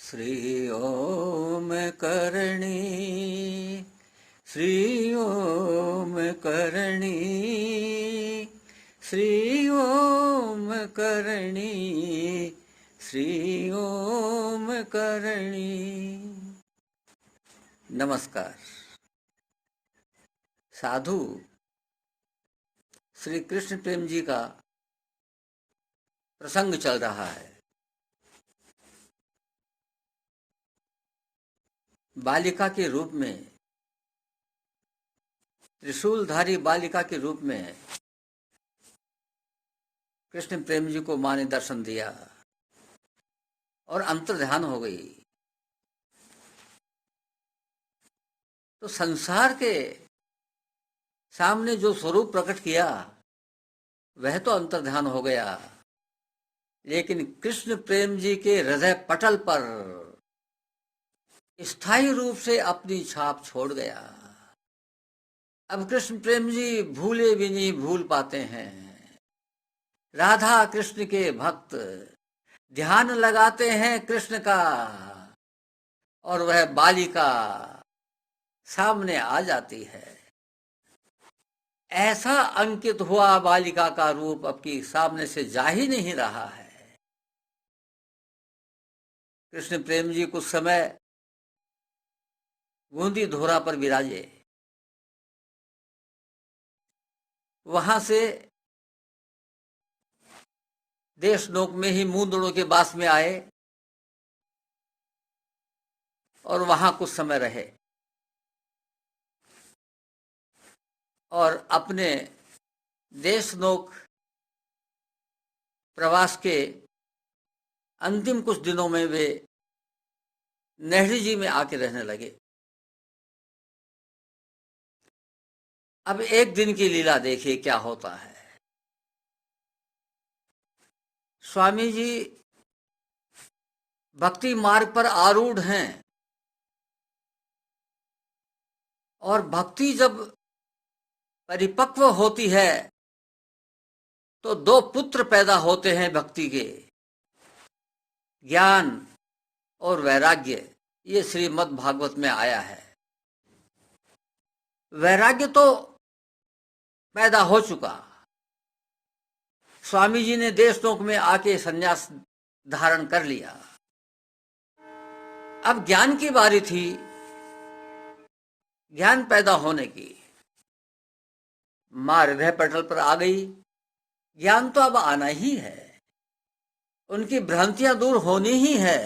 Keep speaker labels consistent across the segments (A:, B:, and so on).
A: श्री ओम करणी, श्री ओम करणी, श्री ओम करणी, श्री ओम करणी। नमस्कार। साधु श्री कृष्ण प्रेम जी का प्रसंग चल रहा है। बालिका के रूप में, त्रिशूलधारी बालिका के रूप में कृष्ण प्रेम जी को मां ने दर्शन दिया और अंतर्ध्यान हो गई। तो संसार के सामने जो स्वरूप प्रकट किया वह तो अंतर्ध्यान हो गया, लेकिन कृष्ण प्रेम जी के हृदय पटल पर स्थायी रूप से अपनी छाप छोड़ गया। अब कृष्ण प्रेम जी भूले भी नहीं भूल पाते हैं। राधा कृष्ण के भक्त ध्यान लगाते हैं कृष्ण का और वह बालिका सामने आ जाती है। ऐसा अंकित हुआ बालिका का रूप अब की सामने से जा ही नहीं रहा है। कृष्ण प्रेम जी कुछ समय गूंदी धोरा पर विराजे, वहां से देश लोक में ही मूंदड़ों के बास में आए और वहां कुछ समय रहे और अपने देश लोक प्रवास के अंतिम कुछ दिनों में वे नेहरू जी में आके रहने लगे। अब एक दिन की लीला देखिए क्या होता है। स्वामी जी भक्ति मार्ग पर आरूढ़ हैं और भक्ति जब परिपक्व होती है तो दो पुत्र पैदा होते हैं भक्ति के, ज्ञान और वैराग्य। ये श्रीमद् भागवत में आया है। वैराग्य तो पैदा हो चुका। स्वामी जी ने देशनोक में आके संन्यास धारण कर लिया। अब ज्ञान की बारी थी, ज्ञान पैदा होने की। मां हृदय पटल पर आ गई। ज्ञान तो अब आना ही है, उनकी भ्रांतियां दूर होनी ही है,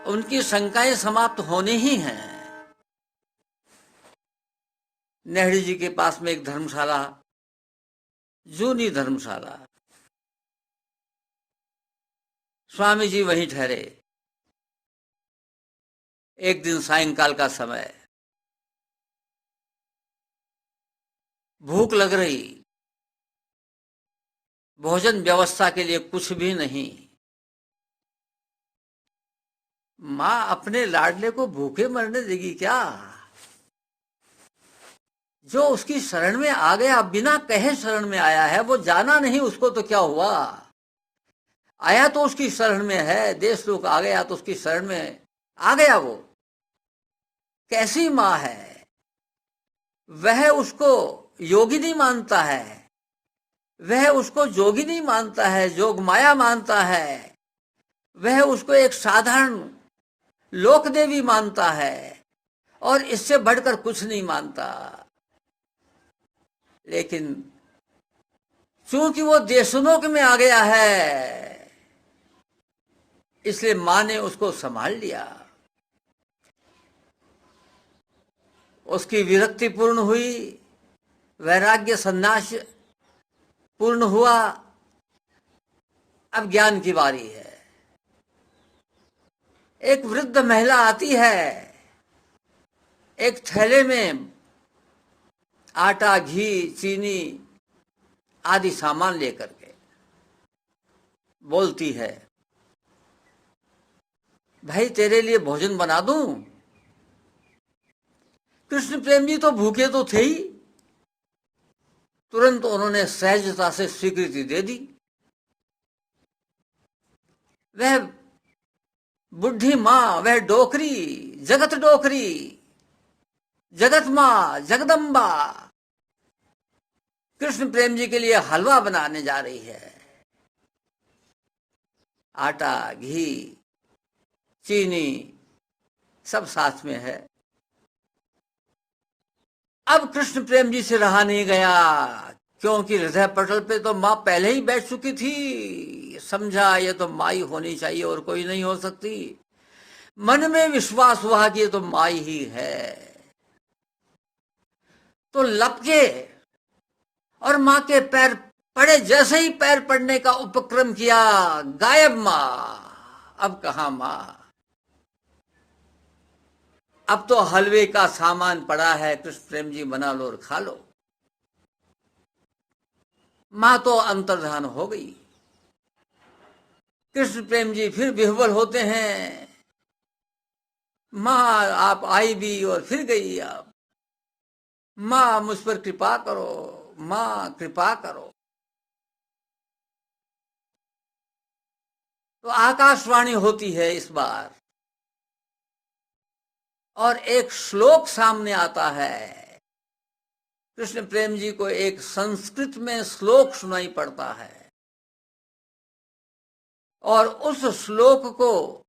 A: उनकी शंकाएं समाप्त होनी ही हैं। नेहरू जी के पास में एक धर्मशाला, जूनी धर्मशाला, स्वामी जी वहीं ठहरे। एक दिन सायंकाल का समय, भूख लग रही, भोजन व्यवस्था के लिए कुछ भी नहीं। मां अपने लाडले को भूखे मरने देगी क्या? जो उसकी शरण में आ गया, बिना कहे शरण में आया है, वो जाना नहीं उसको तो क्या हुआ? आया तो उसकी शरण में है, देश लोक आ गया तो उसकी शरण में आ गया। वो कैसी मां है? वह उसको योगिनी मानता है, वह उसको जोगिनी मानता है, जोग माया मानता है, वह उसको एक साधारण लोक देवी मानता है और इससे बढ़कर कुछ नहीं मानता। लेकिन चूंकि वो देशनोक में आ गया है, इसलिए मां ने उसको संभाल लिया। उसकी विरक्ति पूर्ण हुई, वैराग्य संन्यास पूर्ण हुआ। अब ज्ञान की बारी है। एक वृद्ध महिला आती है, एक थैले में आटा, घी, चीनी आदि सामान लेकर के बोलती है, भाई तेरे लिए भोजन बना दूं? कृष्ण प्रेम जी तो भूखे तो थे ही, तुरंत उन्होंने सहजता से स्वीकृति दे दी। वह बुढ़ी माँ वह डोकरी, जगत डोकरी, जगत माँ जगदम्बा कृष्ण प्रेम जी के लिए हलवा बनाने जा रही है। आटा, घी, चीनी सब साथ में है। अब कृष्ण प्रेम जी से रहा नहीं गया, क्योंकि हृदय पटल पे तो माँ पहले ही बैठ चुकी थी। समझा ये तो माई होनी चाहिए और कोई नहीं हो सकती। मन में विश्वास हुआ कि ये तो माई ही है, तो लपके और माँ के पैर पड़े। जैसे ही पैर पड़ने का उपक्रम किया, गायब माँ। अब कहाँ माँ? अब तो हलवे का सामान पड़ा है, कृष्ण प्रेम जी बना लो और खा लो। माँ तो अंतर्धान हो गई। कृष्ण प्रेम जी फिर विह्वल होते हैं, माँ आप आई भी और फिर गई। आप माँ मुझ पर कृपा करो, माँ कृपा करो। तो आकाशवाणी होती है इस बार, और एक श्लोक सामने आता है। कृष्ण प्रेम जी को एक संस्कृत में श्लोक सुनाई पड़ता है, और उस श्लोक को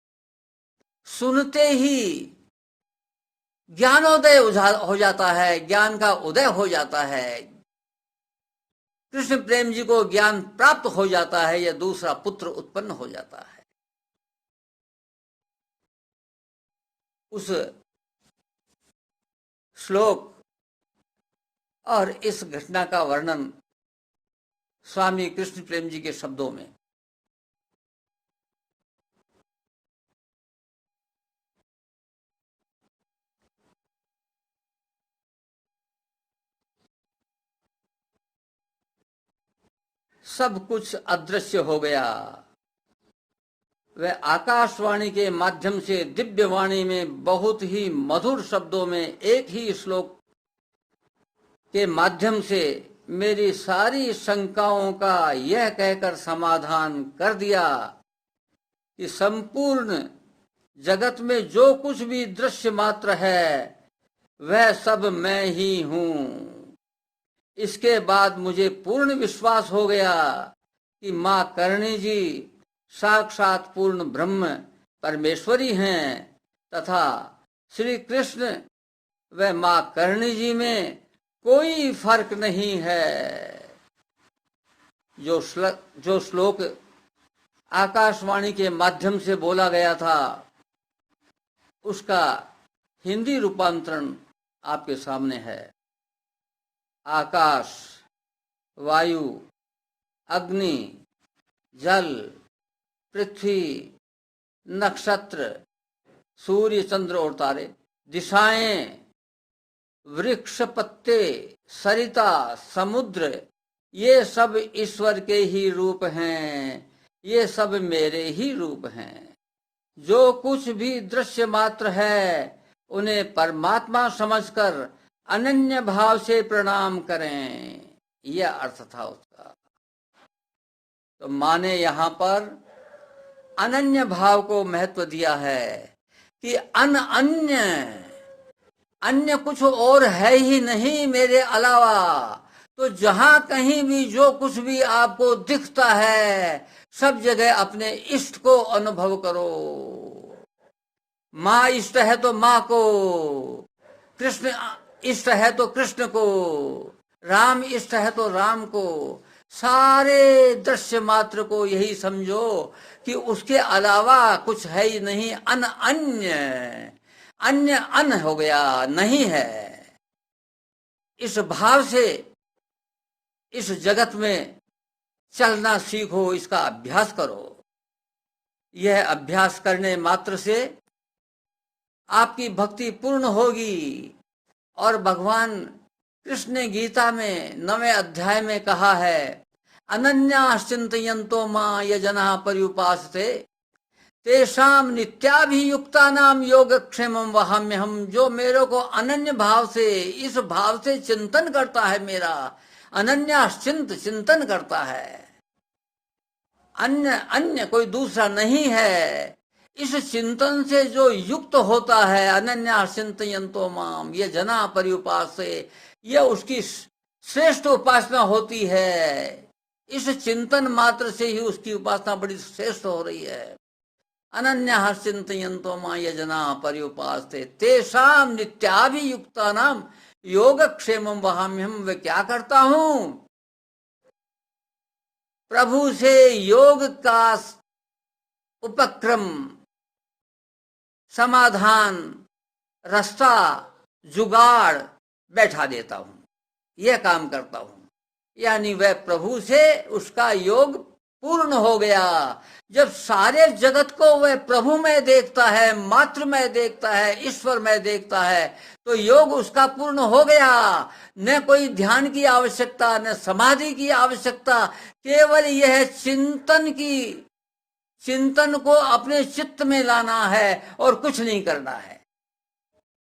A: सुनते ही ज्ञानोदय हो जाता है, ज्ञान का उदय हो जाता है। कृष्ण प्रेम जी को ज्ञान प्राप्त हो जाता है, यह दूसरा पुत्र उत्पन्न हो जाता है। उस श्लोक और इस घटना का वर्णन स्वामी कृष्ण प्रेम जी के शब्दों में। सब कुछ अदृश्य हो गया। वह आकाशवाणी के माध्यम से दिव्य वाणी में बहुत ही मधुर शब्दों में एक ही श्लोक के माध्यम से मेरी सारी शंकाओं का यह कहकर समाधान कर दिया कि संपूर्ण जगत में जो कुछ भी दृश्य मात्र है वह सब मैं ही हूं। इसके बाद मुझे पूर्ण विश्वास हो गया कि मां करणी जी साक्षात पूर्ण ब्रह्म परमेश्वरी हैं, तथा श्री कृष्ण व मां करणी जी में कोई फर्क नहीं है। जो श्लोक आकाशवाणी के माध्यम से बोला गया था, उसका हिंदी रूपांतरण आपके सामने है। आकाश, वायु, अग्नि, जल, पृथ्वी, नक्षत्र, सूर्य, चंद्र और तारे, दिशाएं, वृक्ष, पत्ते, सरिता, समुद्र, ये सब ईश्वर के ही रूप हैं, ये सब मेरे ही रूप हैं। जो कुछ भी दृश्य मात्र है उन्हें परमात्मा समझकर अनन्य भाव से प्रणाम करें, यह अर्थ था उसका। तो माने यहां पर अनन्य भाव को महत्व दिया है कि अन्य कुछ और है ही नहीं मेरे अलावा। तो जहां कहीं भी जो कुछ भी आपको दिखता है, सब जगह अपने इष्ट को अनुभव करो। माँ इष्ट है तो माँ को, कृष्ण इष्ट है तो कृष्ण को, राम इष्ट है तो राम को। सारे दृश्य मात्र को यही समझो कि उसके अलावा कुछ है ही नहीं। अन्य अन हो गया, नहीं है। इस भाव से इस जगत में चलना सीखो, इसका अभ्यास करो। यह अभ्यास करने मात्र से आपकी भक्ति पूर्ण होगी। और भगवान कृष्ण ने गीता में 9वें अध्याय में कहा है, अनन्याश्चिन्तयन्तो मां ये जना पर्युपासते तेषाम नित्याभियुक्तानाम योगक्षेमं वहाम्यहम्। जो मेरे को अनन्य भाव से, इस भाव से चिंतन करता है, मेरा अनन्याश्चिंत चिंतन करता है, अन्य कोई दूसरा नहीं है, इस चिंतन से जो युक्त होता है, अनन्या चिंतयन्तो माम ये जना पर्युपासे, यह उसकी श्रेष्ठ उपासना होती है। इस चिंतन मात्र से ही उसकी उपासना बड़ी श्रेष्ठ हो रही है। अनन्या चिंतयन्तो माम ये जना पर्युपासे तेषाम नित्याभियुक्तानाम योगक्षेमं वहाम्यहम। वे क्या करता हूं, प्रभु से योग का उपक्रम, समाधान, रास्ता, जुगाड़ बैठा देता हूं, यह काम करता हूं। यानी वह प्रभु से उसका योग पूर्ण हो गया। जब सारे जगत को वह प्रभु में देखता है, मात्र में देखता है, ईश्वर में देखता है, तो योग उसका पूर्ण हो गया। न कोई ध्यान की आवश्यकता, न समाधि की आवश्यकता, केवल यह चिंतन को अपने चित्त में लाना है और कुछ नहीं करना है।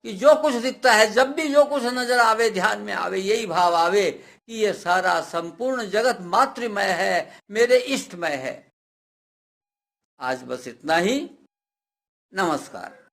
A: कि जो कुछ दिखता है, जब भी जो कुछ नजर आवे, ध्यान में आवे, यही भाव आवे कि ये सारा संपूर्ण जगत मातृमय है, मेरे इष्टमय है। आज बस इतना ही। नमस्कार।